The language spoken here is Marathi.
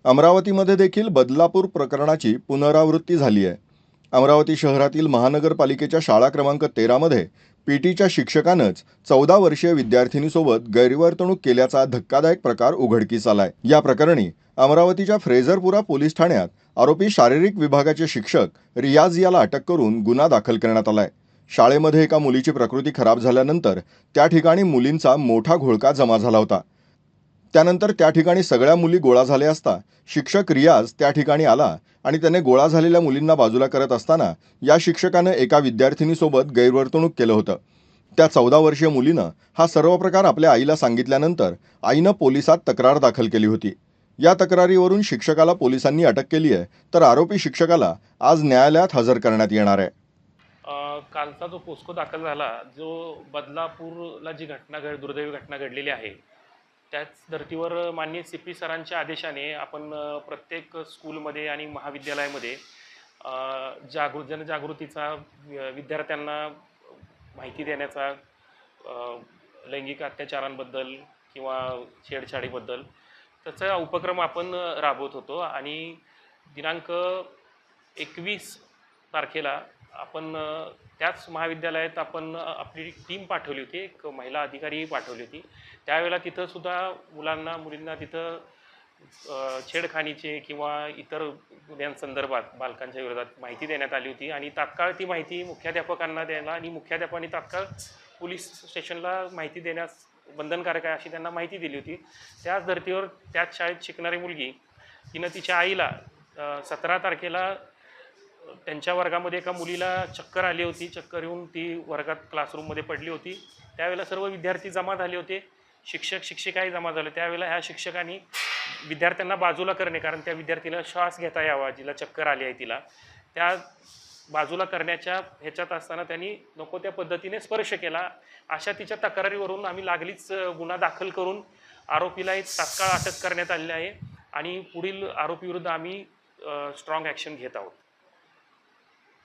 अमरावतीमध्ये देखील बदलापूर प्रकरणाची पुनरावृत्ती झाली आहे. अमरावती शहरातील महानगरपालिकेच्या शाळा क्रमांक 13मध्ये पीटीच्या शिक्षकानंच 14 वर्षीय विद्यार्थिनीसोबत गैरवर्तणूक केल्याचा धक्कादायक प्रकार उघडकीस आलाय. या प्रकरणी अमरावतीच्या फ्रेझरपुरा पोलीस ठाण्यात आरोपी शारीरिक विभागाचे शिक्षक रियाज याला अटक करून गुन्हा दाखल करण्यात आलाय. शाळेमध्ये एका मुलीची प्रकृती खराब झाल्यानंतर त्या ठिकाणी मुलींचा मोठा घोळका जमा झाला होता. त्यानंतर त्या ठिकाणी सगळ्या मुली गोळा झाल्या असता शिक्षक रियाज त्या ठिकाणी आला आणि त्याने गोळा झालेल्या मुलींना बाजूला करत असताना या शिक्षकानं एका विद्यार्थिनीसोबत गैरवर्तणूक केलं होतं. त्या 14 वर्षीय मुलीनं हा सर्व प्रकार आपल्या आईला सांगितल्यानंतर आईनं पोलिसात तक्रार दाखल केली होती. या तक्रारीवरून शिक्षकाला पोलिसांनी अटक केली आहे, तर आरोपी शिक्षकाला आज न्यायालयात हजर करण्यात येणार आहे. कालचा जो पोस्को दाखल झाला, जो बदलापूरला जी दुर्दैवी घटना घडलेली आहे, त्याच धर्तीवर माननीय CP सरांच्या आदेशाने आपण प्रत्येक स्कूलमध्ये आणि महाविद्यालयामध्ये जनजागृतीचा, विद्यार्थ्यांना माहिती देण्याचा, लैंगिक अत्याचारांबद्दल किंवा छेडछाडीबद्दल त्याचा उपक्रम आपण राबवत होतो. आणि दिनांक 21 तारखेला आपण त्याच महाविद्यालयात आपण आपली टीम पाठवली होती, एक महिला अधिकारी पाठवली होती. त्यावेळेला तिथं सुद्धा मुलींना तिथं छेडखानीचे किंवा इतर गुन्ह्यांसंदर्भात बालकांच्या विरोधात माहिती देण्यात आली होती. आणि तात्काळ ती माहिती मुख्याध्यापकांना द्यायला आणि मुख्याध्यापकांनी तात्काळ पोलीस स्टेशनला माहिती देण्यास बंधनकारक आहे अशी त्यांना माहिती दिली होती. त्याच धर्तीवर त्याच शाळेत शिकणारी मुलगी तिनं तिच्या आईला 17 तारखेला त्यांच्या वर्गामध्ये एका मुलीला चक्कर आली होती. चक्कर येऊन ती वर्गात क्लासरूममध्ये पडली होती. त्यावेळेला सर्व विद्यार्थी जमा झाले होते, शिक्षक शिक्षिकाही जमा झाले. त्यावेळेला ह्या शिक्षकांनी विद्यार्थ्यांना बाजूला करणे, कारण त्या विद्यार्थीला श्वास घेता यावा, जिला चक्कर आली आहे तिला, त्या बाजूला करण्याच्या ह्याच्यात असताना त्यांनी नको त्या पद्धतीने स्पर्श केला. अशा तिच्या तक्रारीवरून आम्ही लागलीच गुन्हा दाखल करून आरोपीलाही तात्काळ अटक करण्यात आलेली आहे आणि पुढील आरोपीविरुद्ध आम्ही स्ट्रॉंग ॲक्शन घेत आहोत.